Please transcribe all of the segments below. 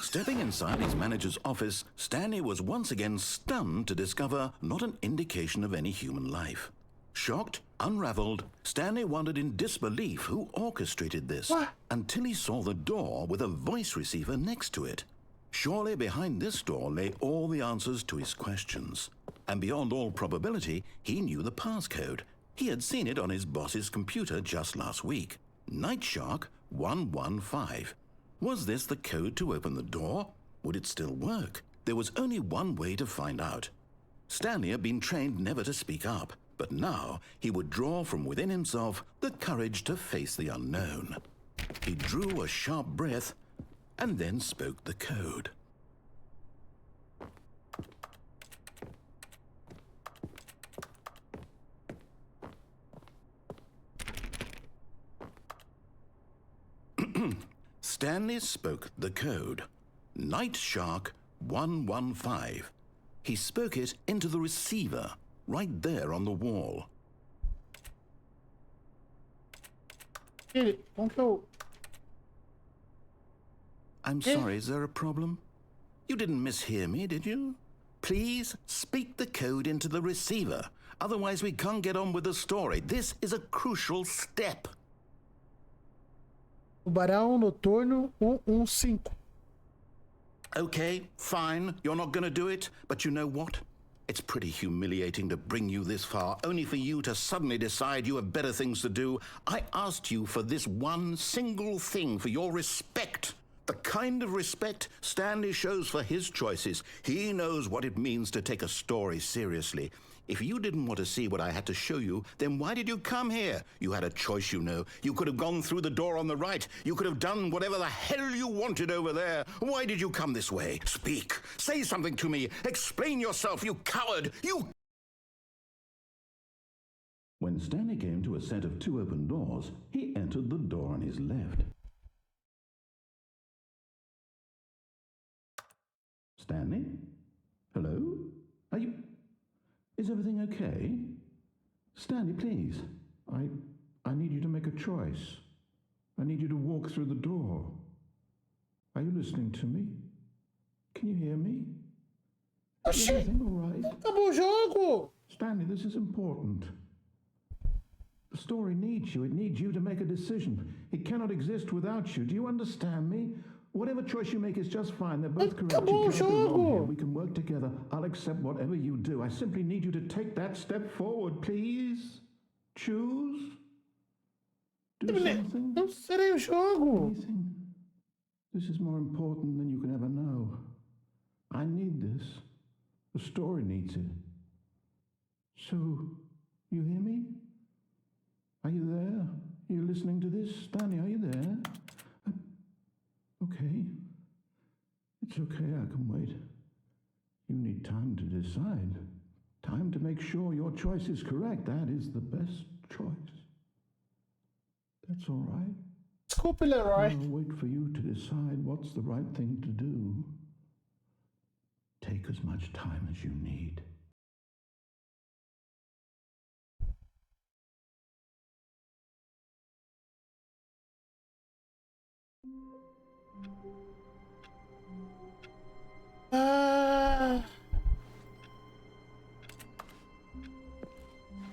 Stepping inside his manager's office, Stanley was once again stunned to discover not an indication of any human life. Shocked, unraveled, Stanley wondered in disbelief who orchestrated this until he saw the door with a voice receiver next to it. Surely behind this door lay all the answers to his questions. And beyond all probability, he knew the passcode. He had seen it on his boss's computer just last week. Nightshark 115. Was this the code to open the door? Would it still work? There was only one way to find out. Stanley had been trained never to speak up, but now he would draw from within himself the courage to face the unknown. He drew a sharp breath and then spoke the code. Stanley spoke the code. Nightshark 115. He spoke it into the receiver, right there on the wall. I'm sorry, is there a problem? You didn't mishear me, did you? Please speak the code into the receiver. Otherwise we can't get on with the story. This is a crucial step. Tubarão noturno 115. Okay, fine. You're not going to do it. But you know what? It's pretty humiliating to bring you this far, only for you to suddenly decide you have better things to do. I asked you for this one single thing, for your respect. The kind of respect Stanley shows for his choices. He knows what it means to take a story seriously. If you didn't want to see what I had to show you, then why did you come here? You had a choice, you know. You could have gone through the door on the right. You could have done whatever the hell you wanted over there. Why did you come this way? Speak. Say something to me. Explain yourself, you coward. You... When Stanley came to a set of 2 open doors, he entered the door on his left. Stanley? Hello? Are you... Is everything okay? Stanley, please. I need you to make a choice. I need you to walk through the door. Are you listening to me? Can you hear me? Is everything all right? Acabou o jogo! Stanley, this is important. The story needs you. It needs you to make a decision. It cannot exist without you. Do you understand me? Whatever choice you make is just fine. They're both correct. Acabou o You can't go wrong here. jogo! We can work together. I'll accept whatever you do. I simply need you to take that step forward, please. Choose. Do something. Eu serei o jogo! Anything. This is more important than you can ever know. I need this. The story needs it. So, you hear me? Are you there? Are you listening to this? Stanley, are you there? Okay. It's okay, I can wait. You need time to decide. Time to make sure your choice is correct. That is the best choice. That's all right. Desculpe, Leroy. I'll wait for you to decide what's the right thing to do. Take as much time as you need.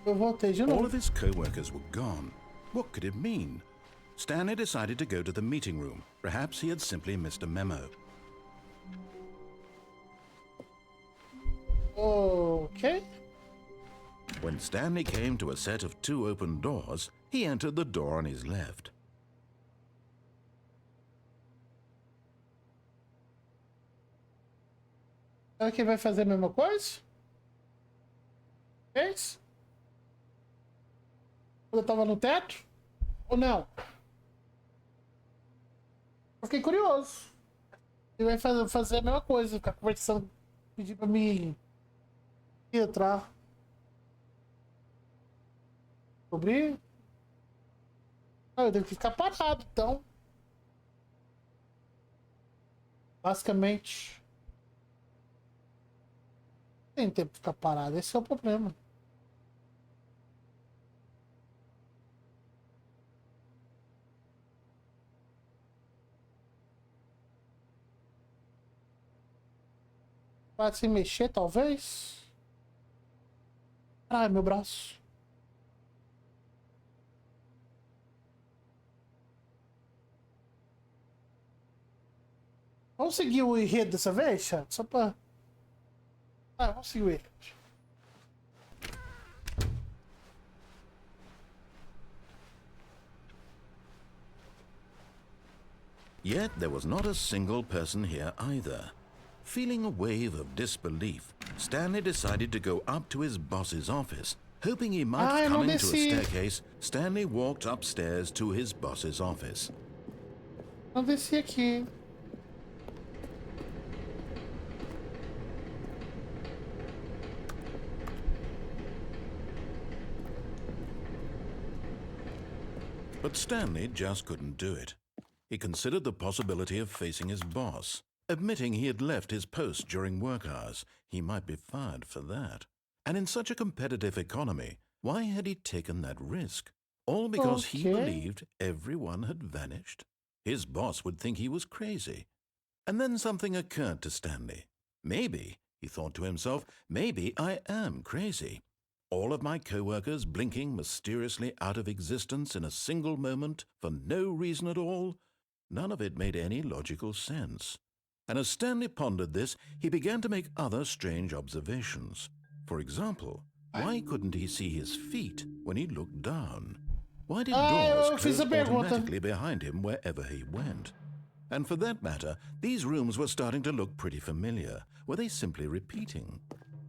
Eu voltei de All novo. of his co-workers were gone. What could it mean? Stanley decided to go to the meeting room. Perhaps he had simply missed a memo. Ok. When Stanley came to a set of 2 open doors, he entered the door on his left. Será que vai fazer a mesma coisa? Fez? Quando eu tava no teto? Ou não? Eu fiquei curioso. Ele vai fazer a mesma coisa, ficar conversando, pedir pra me entrar. Sobre. Ah, eu tenho que ficar parado, então. Basicamente. Tem tempo de ficar parado, esse é o problema. Pode se mexer, talvez? Ai, meu braço. Vamos seguir o enredo dessa vez, chat? Só pra... Ah, vamos seguir o enredo. Yet there was not a single person here either. Feeling a wave of disbelief, Stanley decided to go up to his boss's office. Hoping he might come into a staircase, Stanley walked upstairs to his boss's office. Não desci aqui. But Stanley just couldn't do it. He considered the possibility of facing his boss. Admitting he had left his post during work hours, he might be fired for that. And in such a competitive economy, why had he taken that risk? All because he believed everyone had vanished? His boss would think he was crazy. And then something occurred to Stanley. Maybe, he thought to himself, maybe I am crazy. All of my co-workers blinking mysteriously out of existence in a single moment for no reason at all? None of it made any logical sense. And as Stanley pondered this, he began to make other strange observations. For example, why couldn't he see his feet when he looked down? Why did doors close automatically behind him wherever he went? And for that matter, these rooms were starting to look pretty familiar. Were they simply repeating?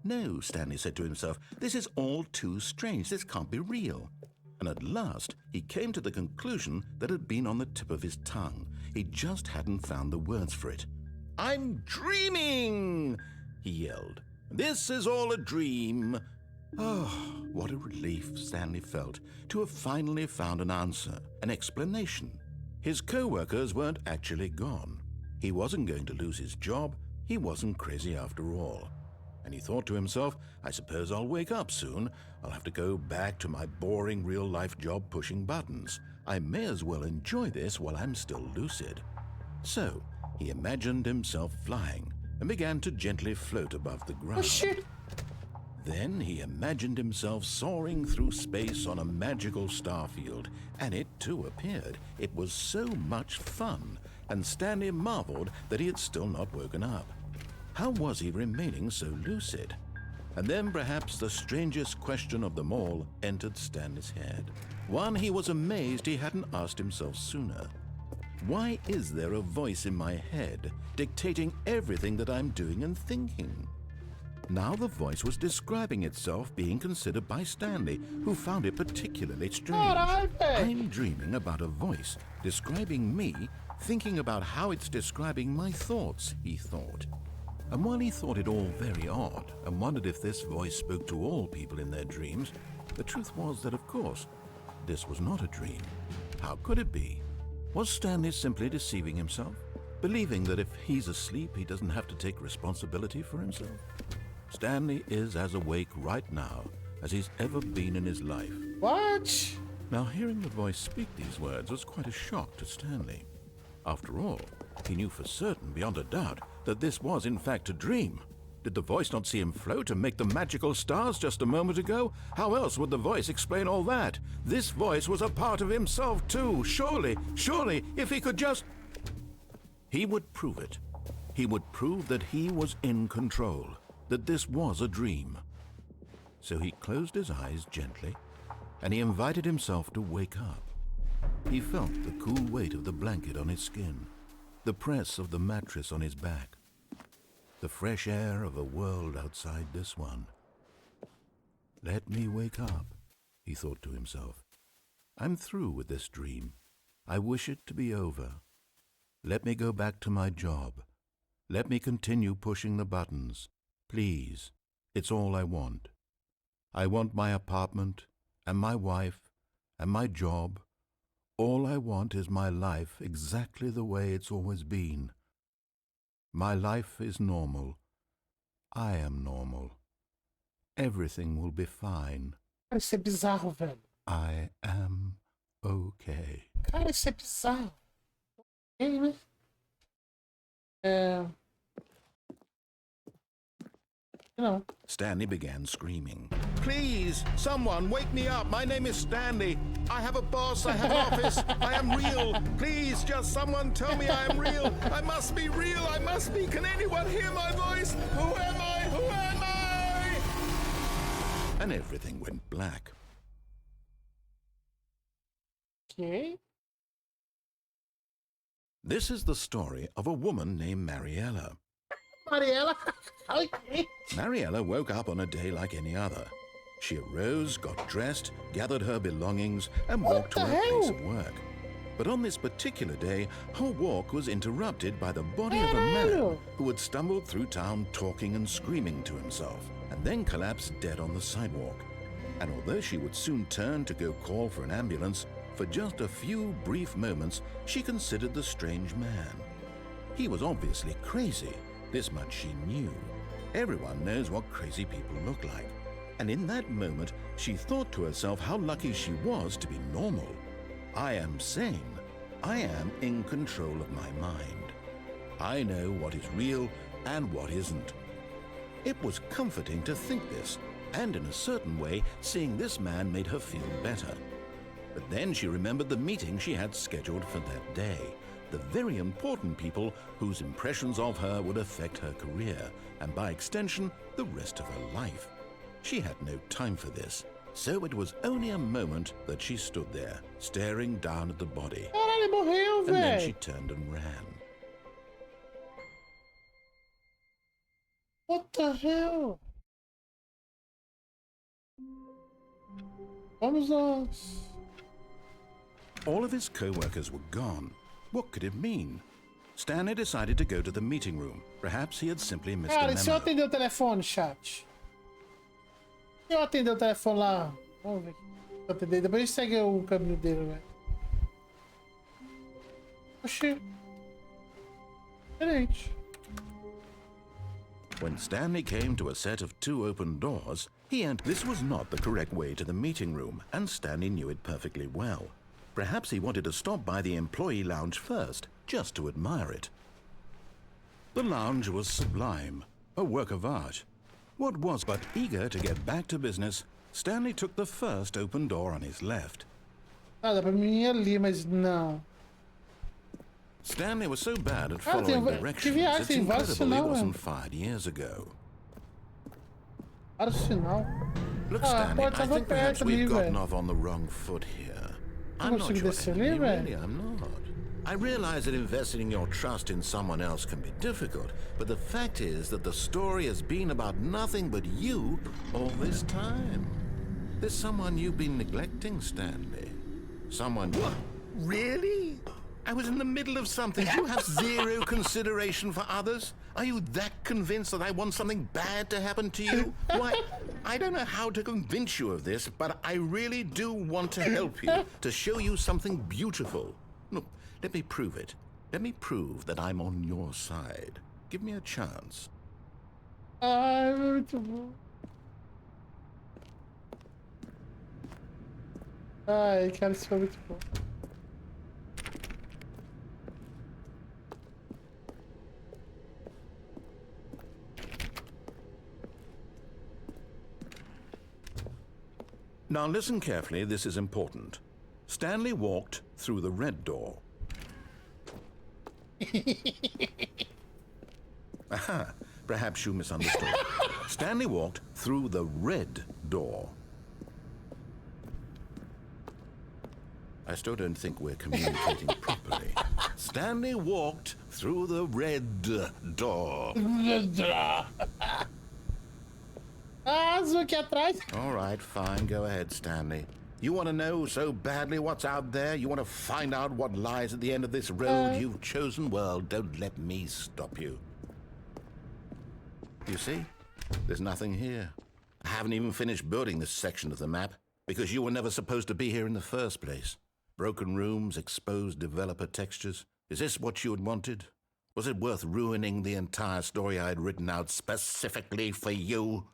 No, Stanley said to himself, this is all too strange. This can't be real. And at last, he came to the conclusion that had been on the tip of his tongue. He just hadn't found the words for it. I'm dreaming, he yelled. This is all a dream. Oh, what a relief Stanley felt to have finally found an answer, an explanation. His co-workers weren't actually gone. He wasn't going to lose his job. He wasn't crazy after all. And he thought to himself, I suppose I'll wake up soon. I'll have to go back to my boring real-life job pushing buttons. I may as well enjoy this while I'm still lucid. So, he imagined himself flying and began to gently float above the ground. Oh, shit. Then he imagined himself soaring through space on a magical starfield, and it too appeared. It was so much fun, and Stanley marveled that he had still not woken up. How was he remaining so lucid? And then perhaps the strangest question of them all entered Stanley's head. One he was amazed he hadn't asked himself sooner. Why is there a voice in my head dictating everything that I'm doing and thinking? Now the voice was describing itself being considered by Stanley, who found it particularly strange. I'm dreaming about a voice describing me, thinking about how it's describing my thoughts, he thought. And while he thought it all very odd and wondered if this voice spoke to all people in their dreams, the truth was that, of course, this was not a dream. How could it be? Was Stanley simply deceiving himself, believing that if he's asleep, he doesn't have to take responsibility for himself? Stanley is as awake right now as he's ever been in his life. What? Now, hearing the voice speak these words was quite a shock to Stanley. After all, he knew for certain, beyond a doubt, that this was in fact a dream. Did the voice not see him float and make the magical stars just a moment ago? How else would the voice explain all that? This voice was a part of himself too. Surely, if he could just... He would prove it. He would prove that he was in control, that this was a dream. So he closed his eyes gently, and he invited himself to wake up. He felt the cool weight of the blanket on his skin, the press of the mattress on his back, the fresh air of a world outside this one. Let me wake up, he thought to himself. I'm through with this dream. I wish it to be over. Let me go back to my job. Let me continue pushing the buttons. Please, it's all I want. I want my apartment, and my wife, and my job. All I want is my life exactly the way it's always been. My life is normal. I am normal. Everything will be fine. Cara, isso é bizarro, velho. I am okay. Cara, isso é bizarro. Ok, né? You know. Stanley began screaming. Please, someone, wake me up. My name is Stanley. I have a boss. I have an office. I am real. Please, just someone tell me I am real. I must be real. I must be. Can anyone hear my voice? Who am I? Who am I? And everything went black. Okay. This is the story of a woman named Mariella. Mariella. Okay. Mariella woke up on a day like any other. She arose, got dressed, gathered her belongings, and walked to her place of work. But on this particular day, her walk was interrupted by the body of a man who had stumbled through town talking and screaming to himself, and then collapsed dead on the sidewalk. And although she would soon turn to go call for an ambulance, for just a few brief moments, she considered the strange man. He was obviously crazy. This much she knew. Everyone knows what crazy people look like. And in that moment, she thought to herself how lucky she was to be normal. I am sane. I am in control of my mind. I know what is real and what isn't. It was comforting to think this, and in a certain way, seeing this man made her feel better. But then she remembered the meeting she had scheduled for that day. The very important people whose impressions of her would affect her career, and by extension, the rest of her life. She had no time for this, so it was only a moment that she stood there, staring down at the body. Caralho, morreu, And then velho. she turned and ran. What the hell? Vamos nós. All of his co-workers were gone. What could it mean? Stanley decided to go to the meeting room. Perhaps he had simply missed Cara, a e se eu memo. atender o telefone, chat? Se eu atender o telefone lá? Vamos ver. Eu atender, depois a gente segue o caminho dele, velho. Oxi. Diferente. When Stanley came to a set of 2 open doors, he entered. This was not the correct way to the meeting room, and Stanley knew it perfectly well. Perhaps he wanted to stop by the employee lounge first, just to admire it. The lounge was sublime, a work of art. What was but eager to get back to business, Stanley took the first open door on his left. Ah, dá pra mim ir ali, mas não. Stanley was so bad at Ah, following que directions, viagem, it's tem vários incredible he sinal, wasn't fired years ago. Para o sinal. Look, Ah, Stanley, pode I tava think perhaps perto we've ali, gotten velho. off on the wrong foot here. I'm not consigo your descer enemy, ali, velho? really, I'm not. I realize that investing your trust in someone else can be difficult, but the fact is that the story has been about nothing but you all this time. There's someone you've been neglecting, Stanley. Someone... What? Really? I was in the middle of something. Do you have zero consideration for others? Are you that convinced that I want something bad to happen to you? Why, I don't know how to convince you of this, but I really do want to help you, to show you something beautiful. Look, let me prove it. Let me prove that I'm on your side. Give me a chance. Ai, muito bom. Ai, cara, isso foi muito bom. Now listen carefully, this is important. Stanley walked through the red door. Aha, perhaps you misunderstood. Stanley walked through the red door. I still don't think we're communicating properly. Stanley walked through the red door. Ah, azul aqui atrás. All right, fine. Go ahead, Stanley. You want to know so badly what's out there? You want to find out what lies at the end of this road you've chosen? Well, don't let me stop you. You see? There's nothing here. I haven't even finished building this section of the map because you were never supposed to be here in the first place. Broken rooms, exposed developer textures. Is this what you had wanted? Was it worth ruining the entire story I had written out specifically for you?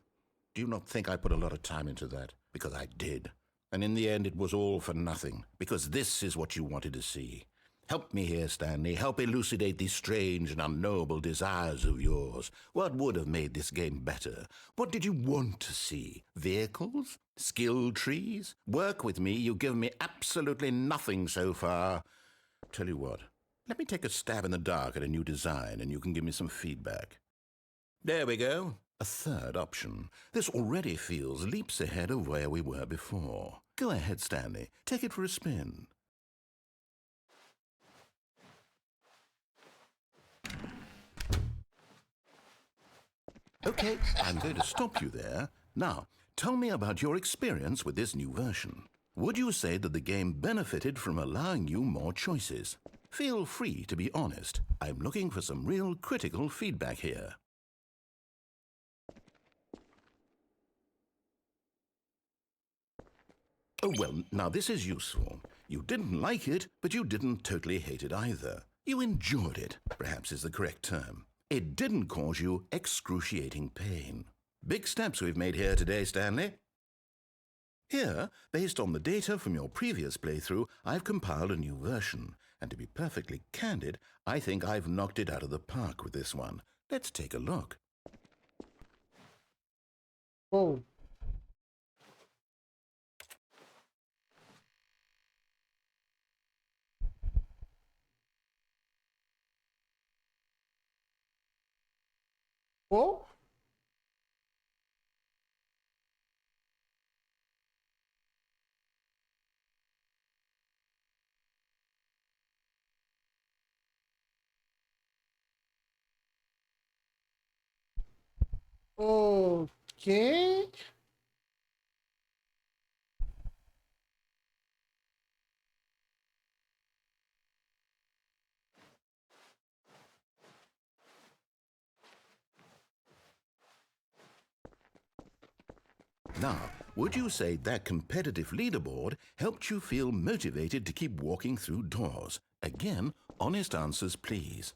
Do you not think I put a lot of time into that? Because I did. And in the end, it was all for nothing. Because this is what you wanted to see. Help me here, Stanley. Help elucidate these strange and unknowable desires of yours. What would have made this game better? What did you want to see? Vehicles? Skill trees? Work with me. You've given me absolutely nothing so far. Tell you what, let me take a stab in the dark at a new design and you can give me some feedback. There we go. A third option. This already feels leaps ahead of where we were before. Go ahead, Stanley. Take it for a spin. Okay, I'm going to stop you there. Now, tell me about your experience with this new version. Would you say that the game benefited from allowing you more choices? Feel free to be honest. I'm looking for some real critical feedback here. Oh, well, now this is useful. You didn't like it, but you didn't totally hate it either. You enjoyed it, perhaps is the correct term. It didn't cause you excruciating pain. Big steps we've made here today, Stanley. Here, based on the data from your previous playthrough, I've compiled a new version. And to be perfectly candid, I think I've knocked it out of the park with this one. Let's take a look. Oh. Oh? Okay. Now, would you say that competitive leaderboard helped you feel motivated to keep walking through doors? Again, honest answers, please.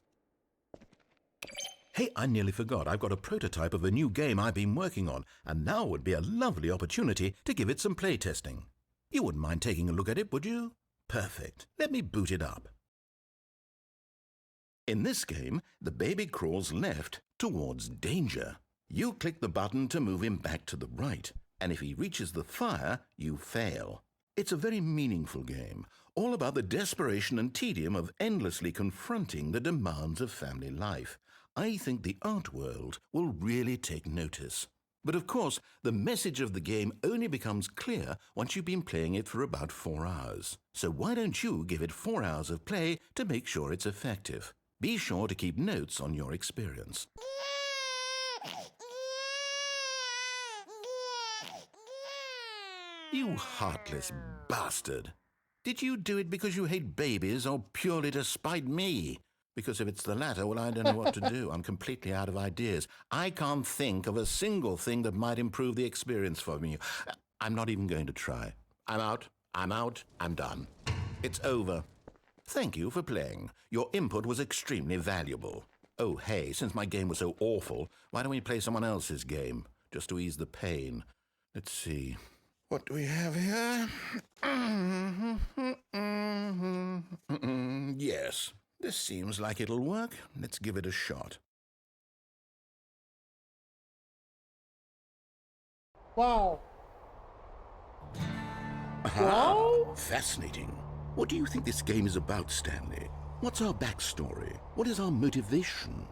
Hey, I nearly forgot. I've got a prototype of a new game I've been working on, and now would be a lovely opportunity to give it some playtesting. You wouldn't mind taking a look at it, would you? Perfect. Let me boot it up. In this game, the baby crawls left towards danger. You click the button to move him back to the right, and if he reaches the fire, you fail. It's a very meaningful game, all about the desperation and tedium of endlessly confronting the demands of family life. I think the art world will really take notice. But of course, the message of the game only becomes clear once you've been playing it for about 4 hours. So why don't you give it 4 hours of play to make sure it's effective? Be sure to keep notes on your experience. You heartless bastard. Did you do it because you hate babies or purely to spite me? Because if it's the latter, well, I don't know what to do. I'm completely out of ideas. I can't think of a single thing that might improve the experience for me. I'm not even going to try. I'm out. I'm done. It's over. Thank you for playing. Your input was extremely valuable. Oh, hey, since my game was so awful, why don't we play someone else's game, just to ease the pain? Let's see. What do we have here? Yes, this seems like it'll work. Let's give it a shot. Wow. Aha! Wow. Fascinating. What do you think this game is about, Stanley? What's our backstory? What is our motivation?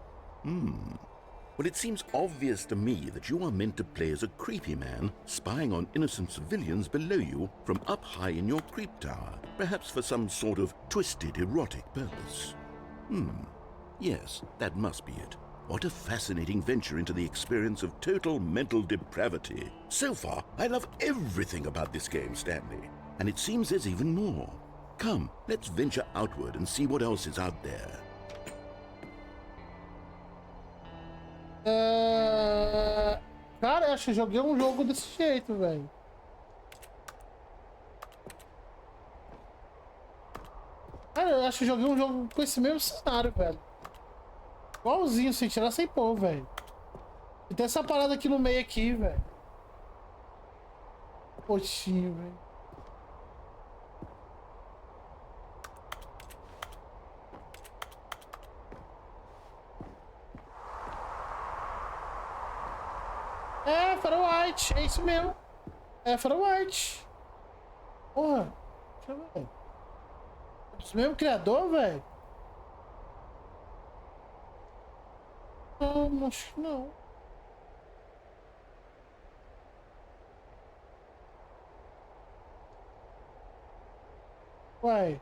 Well, it seems obvious to me that you are meant to play as a creepy man spying on innocent civilians below you from up high in your creep tower, perhaps for some sort of twisted erotic purpose. Yes, that must be it. What a fascinating venture into the experience of total mental depravity. So far, I love everything about this game, Stanley. And it seems there's even more. Come, let's venture outward and see what else is out there. Cara, acho que eu joguei um jogo desse jeito, velho. Cara, eu acho que eu joguei um jogo com esse mesmo cenário, velho. Igualzinho, sem tirar sem pôr, velho. E tem essa parada aqui no meio aqui, velho. Poxinho, velho. É, faroeste, é isso mesmo. É faroeste. Porra, deixa eu ver. É do mesmo criador, velho? Não, acho que não. Uai.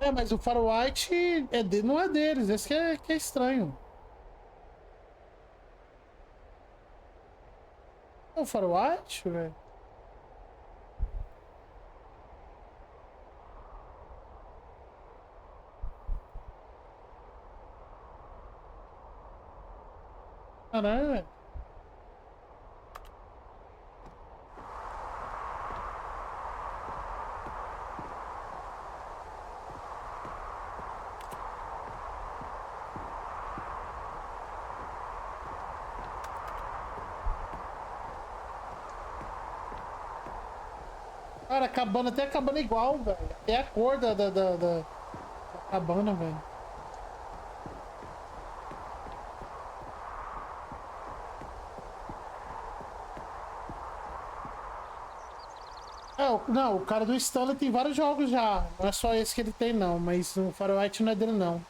É, mas o faroeste não é deles, esse que é estranho. É o faroeste, velho? Caralho, velho. Cara, até a cabana igual, velho. Até a cor da cabana, velho. É, não, o cara do Stanley tem vários jogos já. Não é só esse que ele tem, não. Mas o faroeste não é dele, não.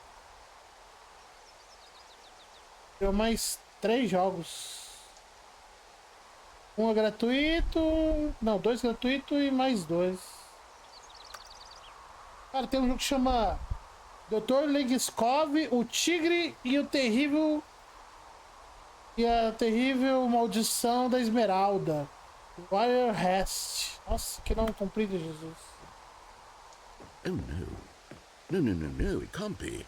Deu mais 3 jogos. Um é gratuito. Não, 2 gratuitos e mais 2. Cara, tem um jogo que chama Dr. Legskov, o Tigre e o Terrível. E a Terrível Maldição da Esmeralda. Wire Rest. Nossa, que nome comprido, Jesus. Oh no. No, no, no, no, it can't be.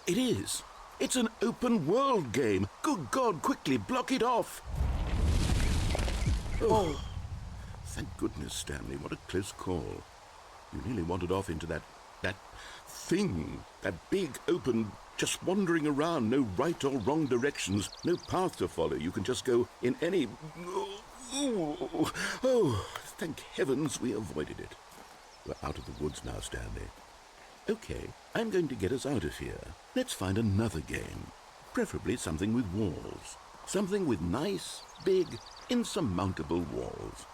It is. It's an open world game. Good God, quickly block it off. Oh. Thank goodness, Stanley. What a close call. You nearly wandered off into that thing. That big, open, just wandering around. No right or wrong directions. No path to follow. You can just go in any... Oh, thank heavens we avoided it. We're out of the woods now, Stanley. Okay, I'm going to get us out of here. Let's find another game. Preferably something with walls. Something with nice, big, insurmountable walls.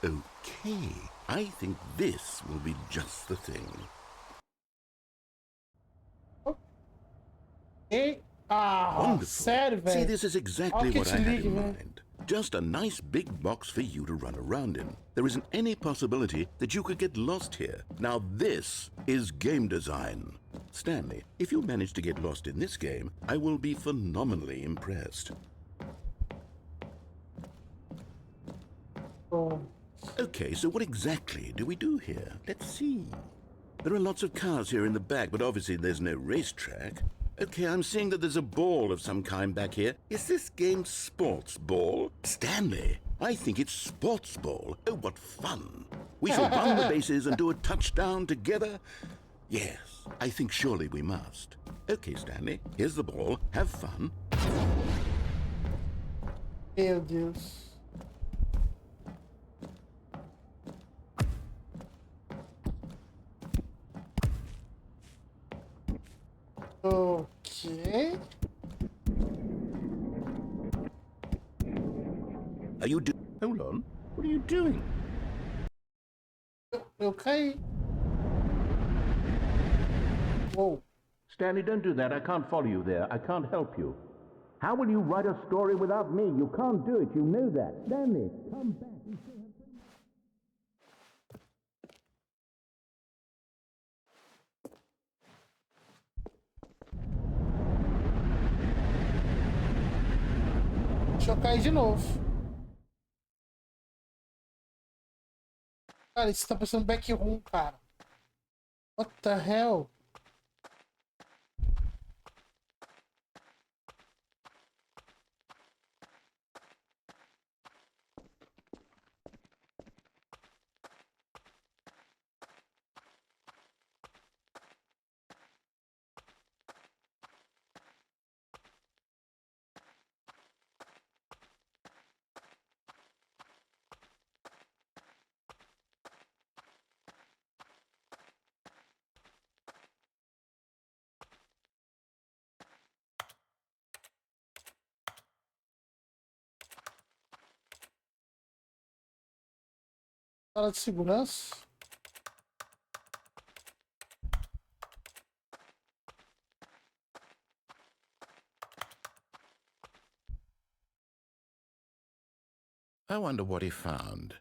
Okay, I think this will be just the thing. E... Ah, Wonderful. sério, velho. See, this is exactly what I Rocket had League, in velho. mind. Just a nice big box for you to run around in. There isn't any possibility that you could get lost here. Now this is game design. Stanley, if you manage to get lost in this game, I will be phenomenally impressed. Oh. Okay, so what exactly do we do here? Let's see. There are lots of cars here in the back, but obviously there's no racetrack. Okay, I'm seeing that there's a ball of some kind back here. Is this game sports ball? Stanley, I think it's sports ball. Oh, what fun. We shall run the bases and do a touchdown together. Yes, I think surely we must. Okay, Stanley, here's the ball. Have fun. Meu Deus. Ok. Are you Hold on. What are you doing? Eu caí. Uou. Stanley, don't do that. I can't follow you there. I can't help you. How will you write a story without me? You can't do it. You know that. Stanley, come back. Deixa eu cair de novo. Cara, isso tá parecendo backroom, cara. What the hell? Sala de segurança. I wonder what he found.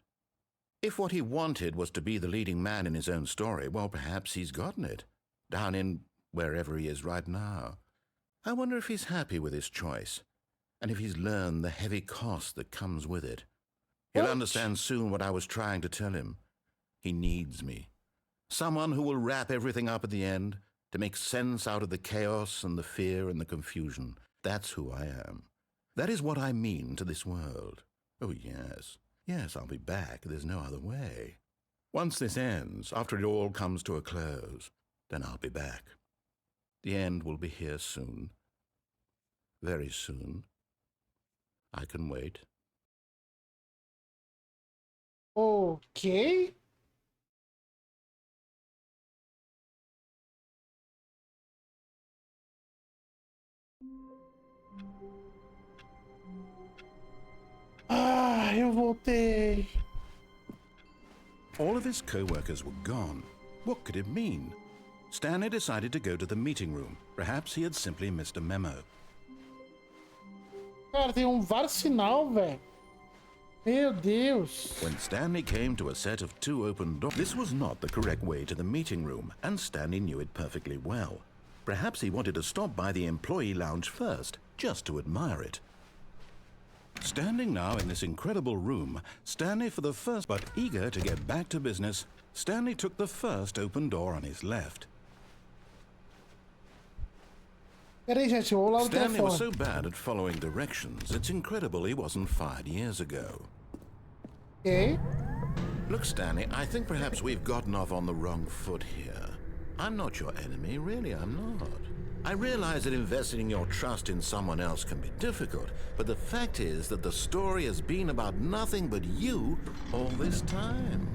If what he wanted was to be the leading man in his own story, well, perhaps he's gotten it, down in wherever he is right now. I wonder if he's happy with his choice, and if he's learned the heavy cost that comes with it. He'll understand soon what I was trying to tell him. He needs me. Someone who will wrap everything up at the end, to make sense out of the chaos and the fear and the confusion. That's who I am. That is what I mean to this world. Oh, yes. Yes, I'll be back. There's no other way. Once this ends, after it all comes to a close, then I'll be back. The end will be here soon. Very soon. I can wait. Ok. Ah, eu voltei. All of his co-workers were gone. What could it mean? Stanley decided to go to the meeting room. Perhaps he had simply missed a memo. Cara, tem vários sinal, velho. Meu Deus. When Stanley came to a set of 2 open doors, this was not the correct way to the meeting room, and Stanley knew it perfectly well. Perhaps he wanted to stop by the employee lounge first, just to admire it. Standing now in this incredible room, Stanley for the first, but eager to get back to business, Stanley took the first open door on his left. Peraí, gente, eu vou lá no Stanley was so telefone. bad at following directions, it's incredible he wasn't fired years ago. Ok. Look, Stanley, I think perhaps we've gotten off on the wrong foot here. I'm not your enemy, really, I'm not. I realize that investing your trust in someone else can be difficult, but the fact is that the story has been about nothing but you all this time.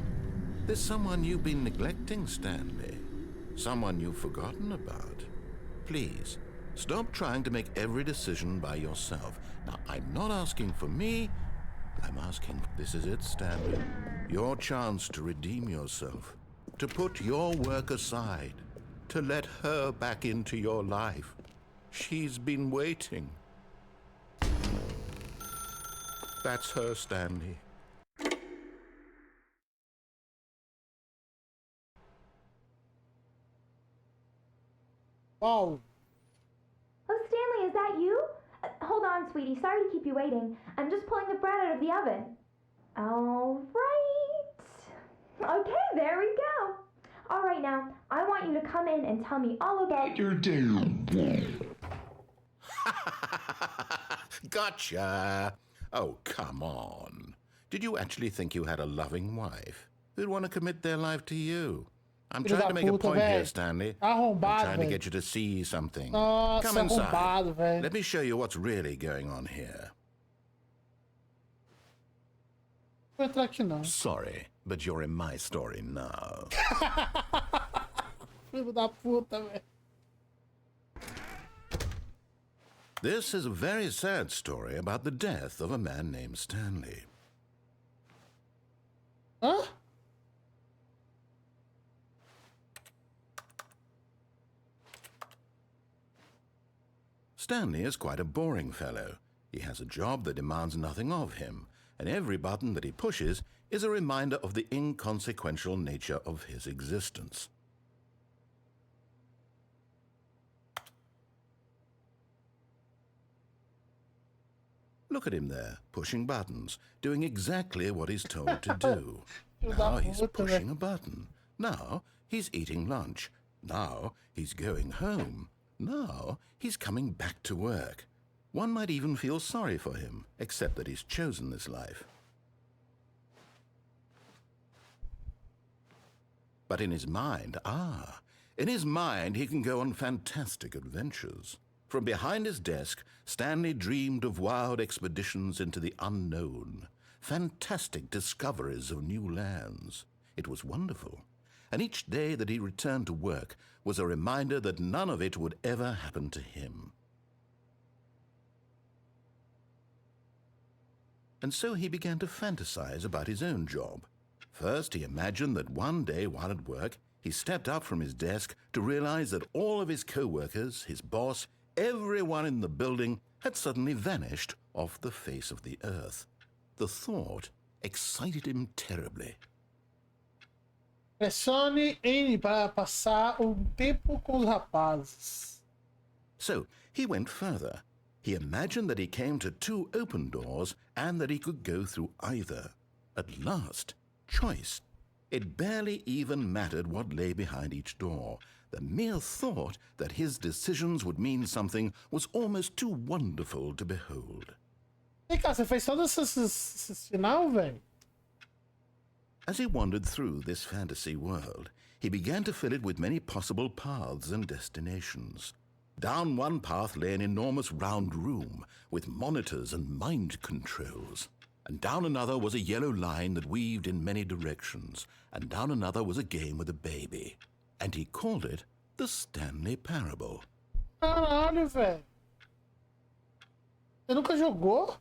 There's someone you've been neglecting, Stanley. Someone you've forgotten about. Please, stop trying to make every decision by yourself. Now, I'm not asking for me. I'm asking, this is it, Stanley. Your chance to redeem yourself. To put your work aside. To let her back into your life. She's been waiting. That's her, Stanley. Uau. Oh, Stanley, is that you? Hold on, sweetie. Sorry to keep you waiting. I'm just pulling the bread out of the oven. All right. Okay, there we go. All right, now, I want you to come in and tell me all about your day. Gotcha. Oh, come on. Did you actually think you had a loving wife who'd want to commit their life to you? I'm Filho trying da to make a puta, point here, velho. Stanley. I'm Arrombado, trying to velho. get you to see something. Nossa, Come inside. arrombado, velho. Let me show you what's really going on here. Não vou entrar aqui, não. Sorry, but you're in my story now. Filho da puta, velho. This is a very sad story about the death of a man named Stanley. Hã? Stanley is quite a boring fellow. He has a job that demands nothing of him, and every button that he pushes is a reminder of the inconsequential nature of his existence. Look at him there, pushing buttons, doing exactly what he's told to do. Now he's pushing a button. Now he's eating lunch. Now he's going home. Now he's coming back to work. One might even feel sorry for him, except that he's chosen this life. But in his mind, in his mind he can go on fantastic adventures. From behind his desk, Stanley dreamed of wild expeditions into the unknown, fantastic discoveries of new lands. It was wonderful, and each day that he returned to work was a reminder that none of it would ever happen to him. And so he began to fantasize about his own job. First, he imagined that one day while at work, he stepped up from his desk to realize that all of his co-workers, his boss, everyone in the building had suddenly vanished off the face of the earth. The thought excited him terribly. Pressione N para passar tempo com os rapazes. So he went further. He imagined that he came to 2 open doors and that he could go through either. At last, choice. It barely even mattered what lay behind each door. The mere thought that his decisions would mean something was almost too wonderful to behold. Vem cá, você fez todo esse sinal, velho? As he wandered through this fantasy world, he began to fill it with many possible paths and destinations. Down one path lay an enormous round room with monitors and mind controls. And down another was a yellow line that weaved in many directions. And down another was a game with a baby. And he called it the Stanley Parable. Caralho, velho. Você nunca jogou?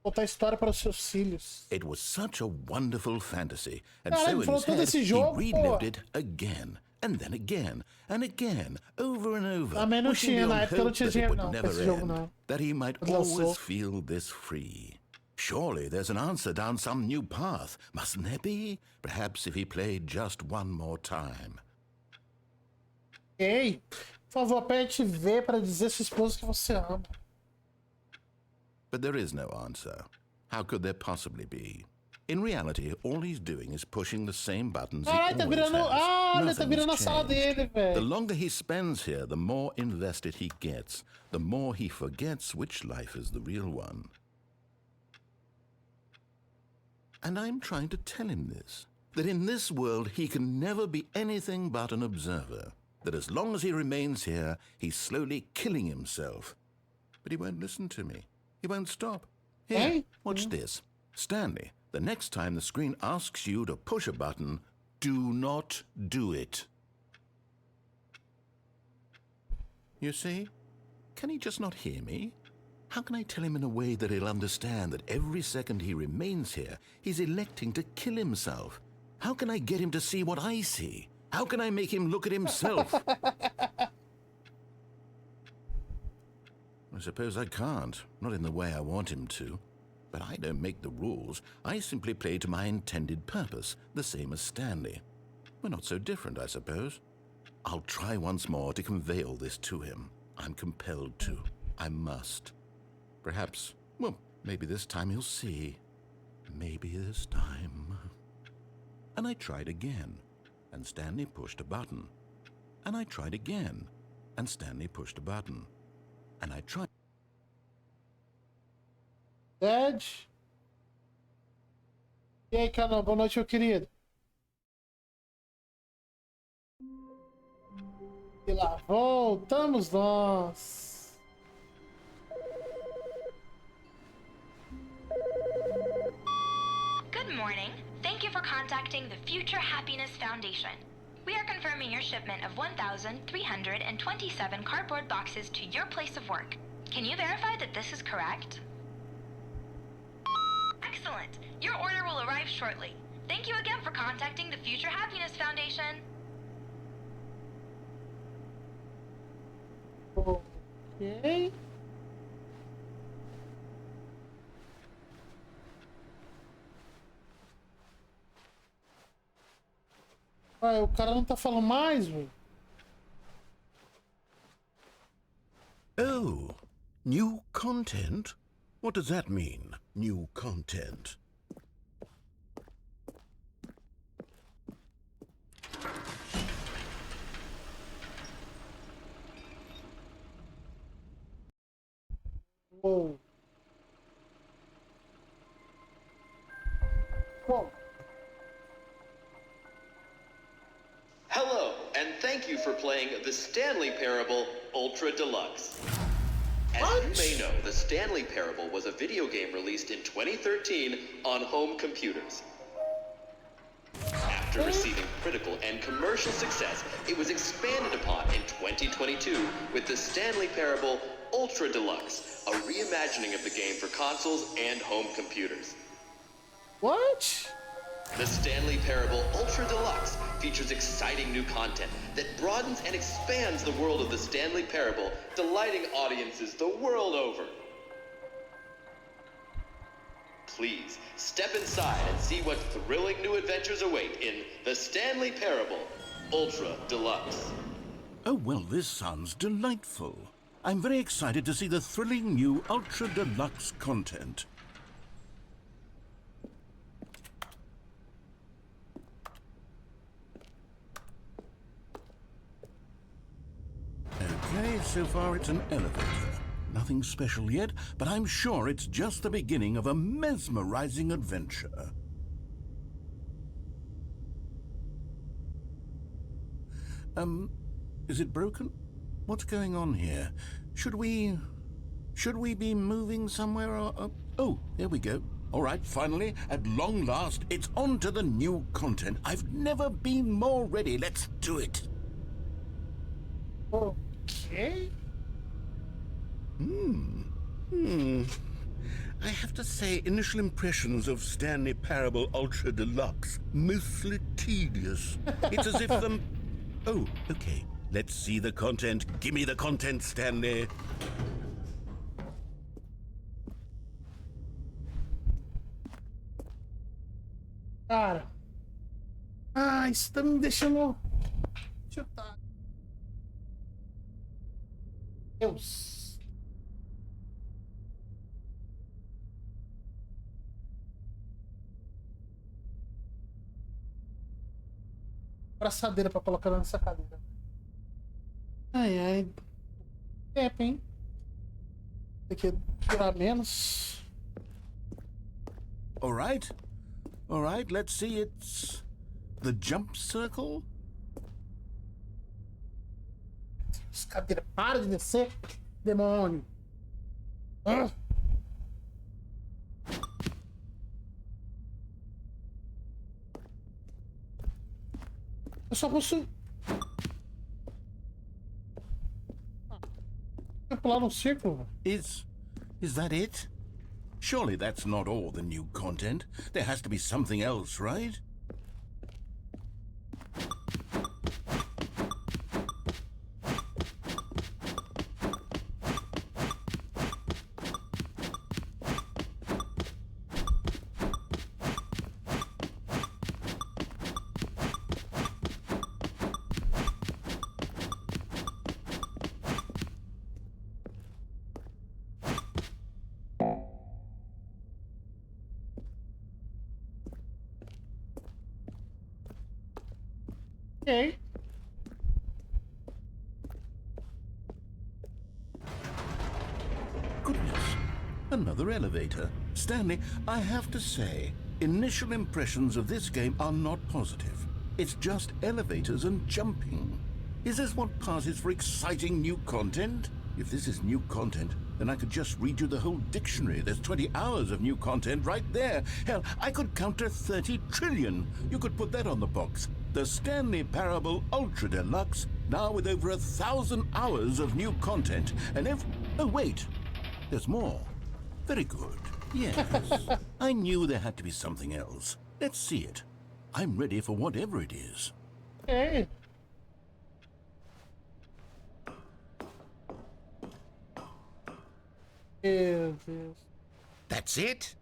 Contar a história para os seus filhos. It was such a wonderful fantasy, and Caralho, so in falou his todo head, esse jogo, he relived it again, and then again, and again, over and over, Também não wishing tinha, na beyond época não hope tinha that it dinheiro would não, pra never esse jogo end, não. that he might Quando lançou. always feel this free. Surely there's an answer down some new path, mustn't there be? Perhaps if he played just one more time. Ei, por favor, aperte V para dizer à sua esposa que você ama. But there is no answer. How could there possibly be? In reality, all he's doing is pushing the same buttons he Caralho, tá always virando. has. Olha, tá Nothing's virando a sala changed. dele, The velho. longer he spends here, the more invested he gets, the more he forgets which life is the real one. And I'm trying to tell him this, that in this world he can never be anything but an observer, that as long as he remains here, he's slowly killing himself. But he won't listen to me. He won't stop. Here, Hey? watch this. Stanley, the next time the screen asks you to push a button, do not do it. You see? Can he just not hear me? How can I tell him in a way that he'll understand that every second he remains here, he's electing to kill himself? How can I get him to see what I see? How can I make him look at himself? I suppose I can't, not in the way I want him to. But I don't make the rules. I simply play to my intended purpose, the same as Stanley. We're not so different, I suppose. I'll try once more to convey all this to him. I'm compelled to. I must. Perhaps, well, maybe this time he'll see. Maybe this time. And I tried again, and Stanley pushed a button. And I tried again, and Stanley pushed a button. And I tried. Ed. E aí, canal, boa noite, meu querido. E lá voltamos nós. Good morning. Thank you for contacting the Future Happiness Foundation. We are confirming your shipment of 1,327 cardboard boxes to your place of work. Can you verify that this is correct? Excellent. Your order will arrive shortly. Thank you again for contacting the Future Happiness Foundation. Ok. Ué, o cara não tá falando mais, velho. Oh, new content? What does that mean, new content? Uou. Uou. Hello, and thank you for playing the Stanley Parable Ultra Deluxe. As What? you may know, the Stanley Parable was a video game released in 2013 on home computers. After receiving critical and commercial success, it was expanded upon in 2022 with the Stanley Parable Ultra Deluxe, a reimagining of the game for consoles and home computers. What? The Stanley Parable Ultra Deluxe features exciting new content that broadens and expands the world of the Stanley Parable, delighting audiences the world over. Please step inside and see what thrilling new adventures await in The Stanley Parable Ultra Deluxe. Oh, well, this sounds delightful. I'm very excited to see the thrilling new Ultra Deluxe content. Okay, so far it's an elevator. Nothing special yet, but I'm sure it's just the beginning of a mesmerizing adventure. Is it broken? What's going on here? Should we be moving somewhere or... Oh, there we go. All right, finally, at long last, it's on to the new content. I've never been more ready. Let's do it. Okay. I have to say, initial impressions of Stanley Parable Ultra Deluxe, mostly tedious. It's as if them... Oh, okay. Let's see the content. Give me the content, Stanley. Cara. Ah, isso tá me deixando... chutar. Deus. Braçadeira pra colocar nessa cadeira. Ai, ai. Tempo, hein? Tem que tirar menos. All right, let's see. It's the jump circle. Essa cadeira, para de descer, demônio. Ah. Eu só posso... Eu pular no círculo. Is that it? Surely that's not all the new content. There has to be something else, right? Okay. Goodness, another elevator. Stanley, I have to say, initial impressions of this game are not positive. It's just elevators and jumping. Is this what passes for exciting new content? If this is new content, then I could just read you the whole dictionary. There's 20 hours of new content right there. Hell, I could count to 30 trillion. You could put that on the box. The Stanley Parable Ultra Deluxe, now with over 1,000 hours of new content. And if... Oh, wait. There's more. Very good. Yes. I knew there had to be something else. Let's see it. I'm ready for whatever it is. Hey. Meu Deus. That's it?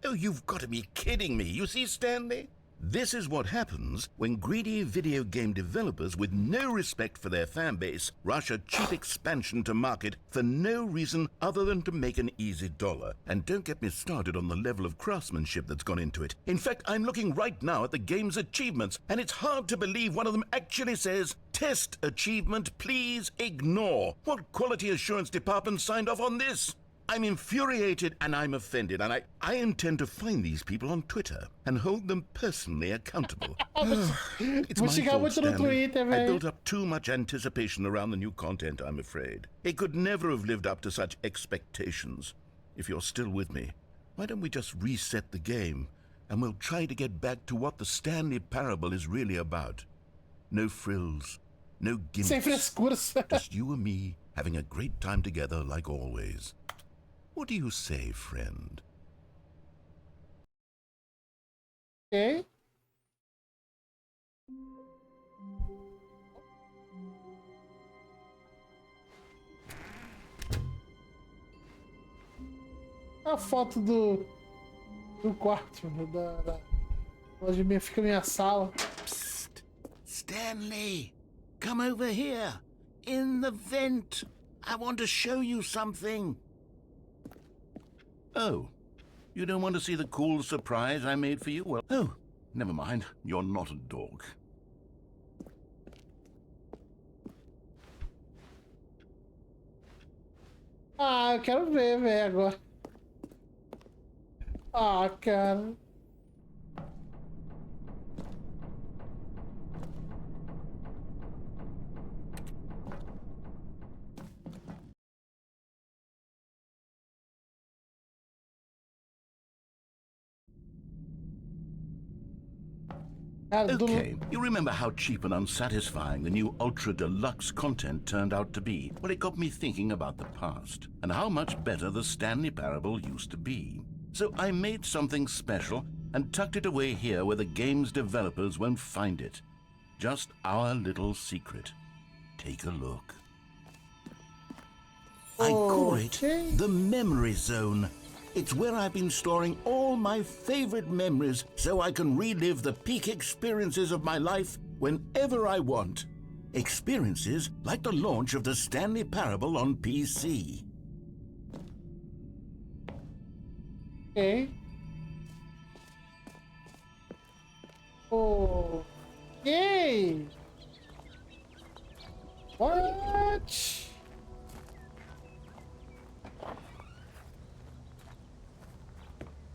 Oh, you've got to be kidding me. You see, Stanley? This is what happens when greedy video game developers with no respect for their fan base rush a cheap expansion to market for no reason other than to make an easy dollar. And don't get me started on the level of craftsmanship that's gone into it. In fact, I'm looking right now at the game's achievements, and it's hard to believe one of them actually says, "Test achievement, please ignore." What quality assurance department signed off on this? I'm infuriated and I'm offended, and I intend to find these people on Twitter and hold them personally accountable. It's my fault, Stanley. I built up too much anticipation around the new content, I'm afraid. It could never have lived up to such expectations. If you're still with me, why don't we just reset the game and we'll try to get back to what the Stanley Parable is really about. No frills, no gimmicks. Just you and me having a great time together like always. What do you say, friend? Ok. A foto do quarto, onde fica minha sala. Psst. Stanley, come over here. In the vent. I want to show you something. Oh, you don't want to see the cool surprise I made for you? Well, oh, never mind. You're not a dog. Ah, eu quero ver, velho, agora. Ah, cara. Okay, you remember how cheap and unsatisfying the new Ultra Deluxe content turned out to be? Well, it got me thinking about the past and how much better the Stanley Parable used to be. So I made something special and tucked it away here where the game's developers won't find it. Just our little secret. Take a look. I call it the Memory Zone. It's where I've been storing all my favorite memories so I can relive the peak experiences of my life whenever I want. Experiences like the launch of the Stanley Parable on PC. Okay. Okay. What?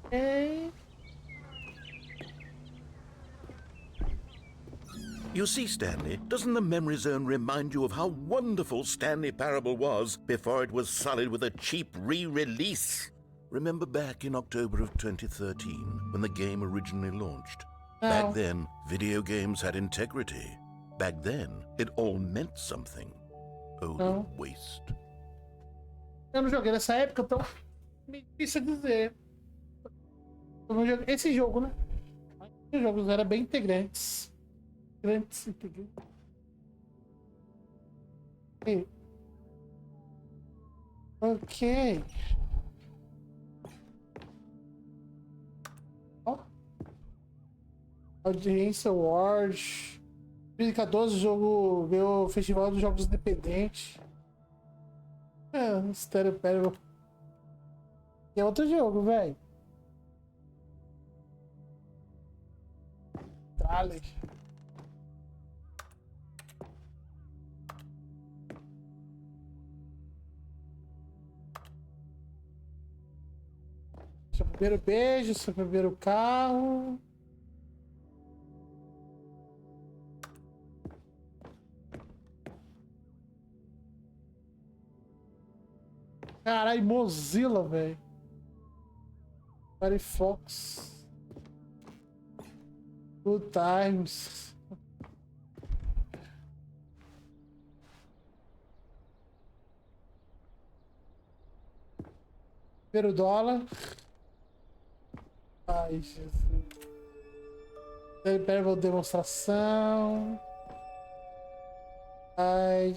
Okay. You see, Stanley, doesn't the Memory Zone remind you of how wonderful Stanley Parable was before it was sullied with a cheap re-release? Remember back in October of 2013, when the game originally launched? No. Back then, video games had integrity. Back then, it all meant something. Oh, No. the waste. Eu não joguei nessa época, então me difícil dizer. Eu não joguei esse jogo, né? Os jogos eram bem integrantes. Integrantes. Ok. Ó. Audiência Award. 2014, jogo veio o Festival dos Jogos Independentes. Stereo Parable. E é outro jogo, velho. STANLEY. Seu primeiro beijo, seu primeiro carro. Caralho, Mozilla, velho. Firefox. Good times. Primeiro dólar. Ai, Jesus. Pera, demonstração. Ai.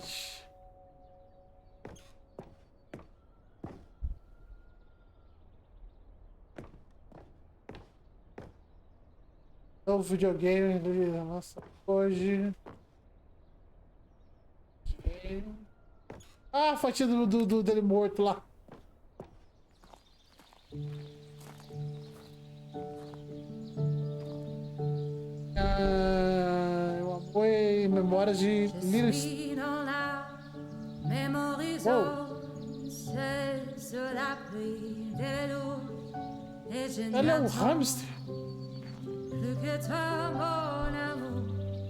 Novo videogame, nossa, hoje. Okay. Ah, a fatia dele morto lá. Eu amor e memórias de Lily. Ela é um hamster.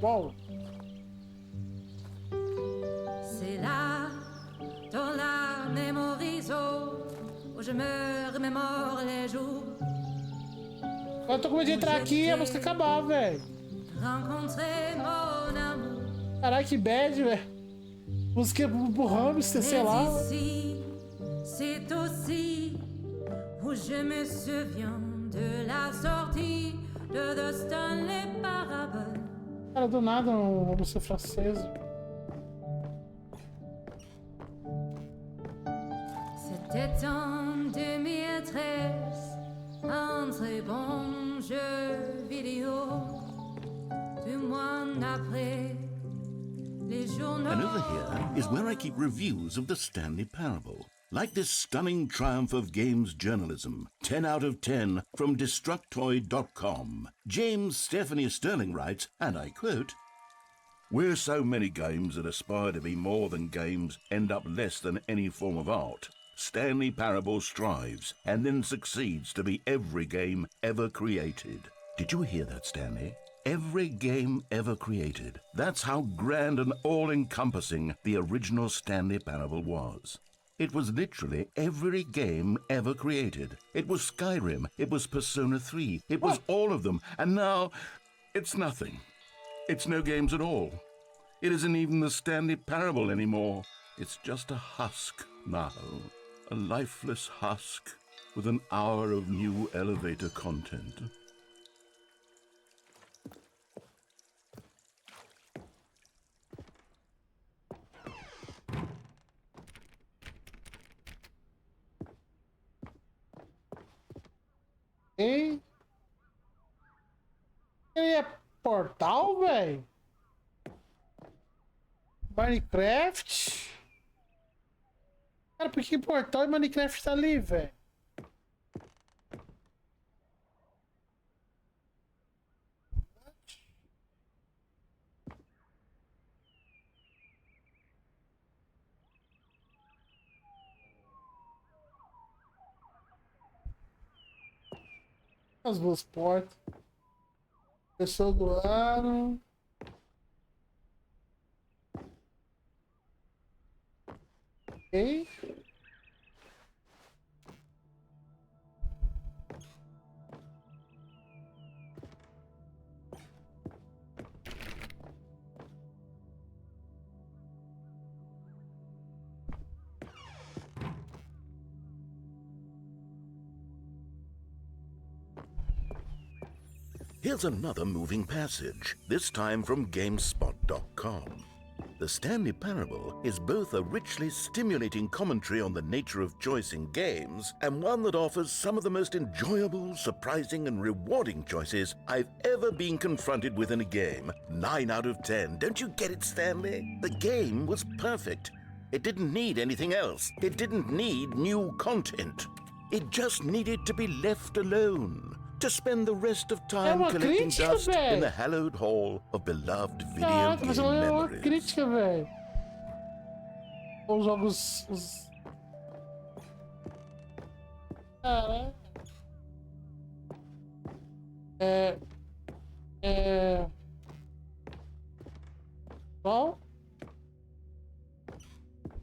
Wow. C'est là, dans la Memory Zone, où je me remémore les jours. Eu tô com medo de entrar aqui e a música acabar, velho. Rencontrer mon amour. Caralho, que bad, velho. Música pro hamster, sei lá. Ici, c'est aussi où je me souviens de la sortie de The Stanley Parable. Cara, do nada um hamster francês. C'était en 2013. maîtresse, un très bon jeu vidéo. Du moins après les journaux. And over here is where I keep reviews of the Stanley Parable. Like this stunning triumph of games journalism, 10 out of 10 from Destructoid.com. James Stephanie Sterling writes, and I quote, "Where so many games that aspire to be more than games end up less than any form of art, Stanley Parable strives and then succeeds to be every game ever created." Did you hear that, Stanley? Every game ever created. That's how grand and all-encompassing the original Stanley Parable was. It was literally every game ever created. It was Skyrim, it was Persona 3, it was all of them, and now it's nothing. It's no games at all. It isn't even the Stanley Parable anymore. It's just a husk now, a lifeless husk with an hour of new elevator content. E é portal, velho? Minecraft? Cara, por que portal e Minecraft tá ali, velho? As duas portas. Pessoa do lado. Ok. Here's another moving passage, this time from GameSpot.com. The Stanley Parable is both a richly stimulating commentary on the nature of choice in games and one that offers some of the most enjoyable, surprising, and rewarding choices I've ever been confronted with in a game. 9 out of 10. Don't you get it, Stanley? The game was perfect. It didn't need anything else. It didn't need new content. It just needed to be left alone. To spend the rest of time collecting dust in the hallowed hall of beloved video game É uma memories. crítica, velho. Os jogos... Cara...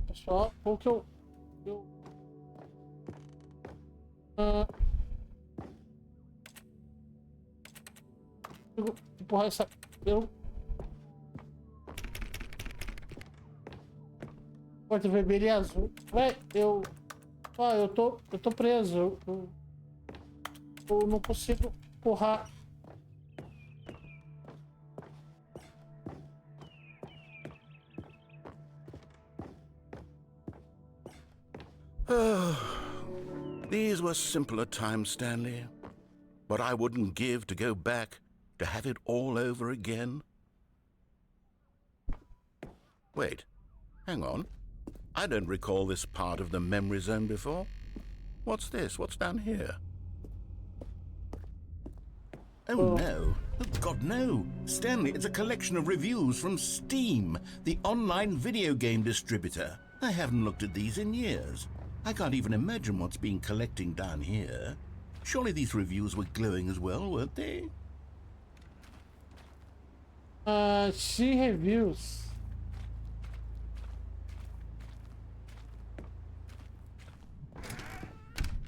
Pessoal, o que eu... Empurrar essa... Porta vermelha e azul. Véi, eu tô preso. Eu não consigo empurrar. These were simpler times, Stanley. But I wouldn't give to go back to have it all over again. Wait, hang on. I don't recall this part of the memory zone before. What's this? What's down here? Oh no. Oh God, no. Stanley, it's a collection of reviews from Steam, the online video game distributor. I haven't looked at these in years. I can't even imagine what's been collecting down here. Surely these reviews were glowing as well, weren't they? See reviews.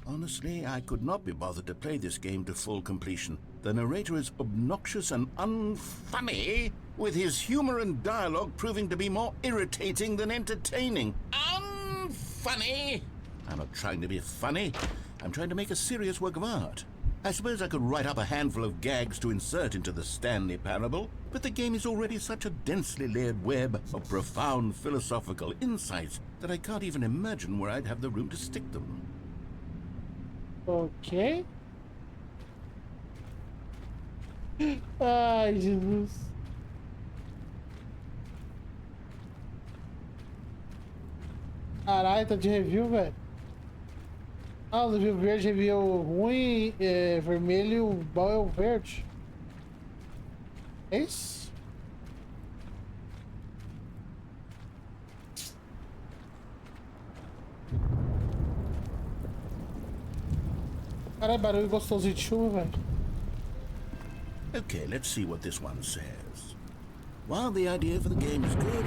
Honestly, I could not be bothered to play this game to full completion. The narrator is obnoxious and unfunny, with his humor and dialogue proving to be more irritating than entertaining. Unfunny! I'm not trying to be funny. I'm trying to make a serious work of art. I suppose I could write up a handful of gags to insert into the Stanley Parable, but the game is already such a densely layered web of profound philosophical insights that I can't even imagine where I'd have the room to stick them. Ok. Ai, Jesus. Caralho, tá de review, velho. Ah, o review verde, review ruim, vermelho e o bom é o verde. É isso? Caralho, barulho gostosinho de chuva, velho. Okay, let's see what this one says. While the idea for the game is good,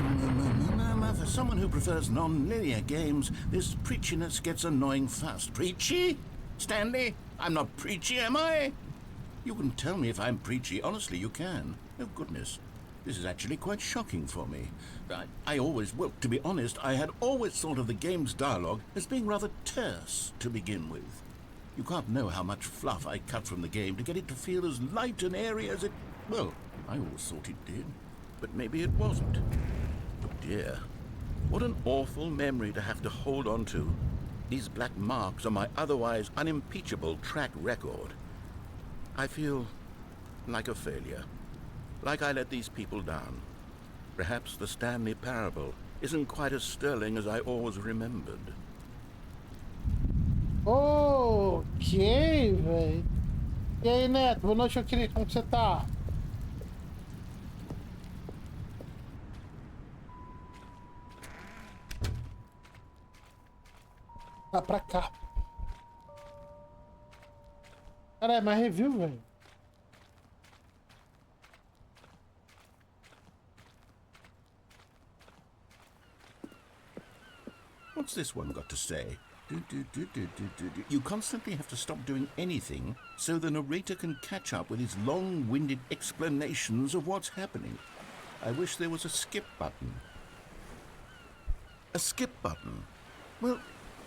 for someone who prefers non-linear games, this preachiness gets annoying fast. Preachy? Stanley? I'm not preachy, am I? You can tell me if I'm preachy. Honestly, you can. Oh, goodness. This is actually quite shocking for me. Well, to be honest, I had always thought of the game's dialogue as being rather terse to begin with. You can't know how much fluff I cut from the game to get it to feel as light and airy as it... Well, I always thought it did. But maybe it wasn't. Oh dear. What an awful memory to have to hold on to. These black marks on my otherwise unimpeachable track record. I feel like a failure. Like I let these people down. Perhaps the Stanley Parable isn't quite as sterling as I always remembered. Ok, velho. E aí, Neto? Boa noite, meu querido. Como que você tá? Tá pra cá. Cara, é mais review, velho. What's this one got to say? You constantly have to stop doing anything so the narrator can catch up with his long-winded explanations of what's happening. I wish there was a skip button. A skip button? Well,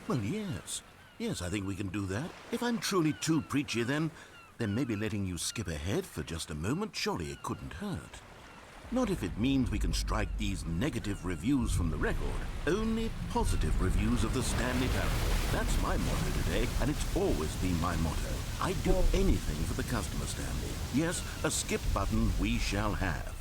yes. Yes, I think we can do that. If I'm truly too preachy, then maybe letting you skip ahead for just a moment, surely it couldn't hurt. Not if it means we can strike these negative reviews from the record. Only positive reviews of the Stanley Parable. That's my motto today, and it's always been my motto. I'd do anything for the customer, Stanley. Yes, a skip button we shall have.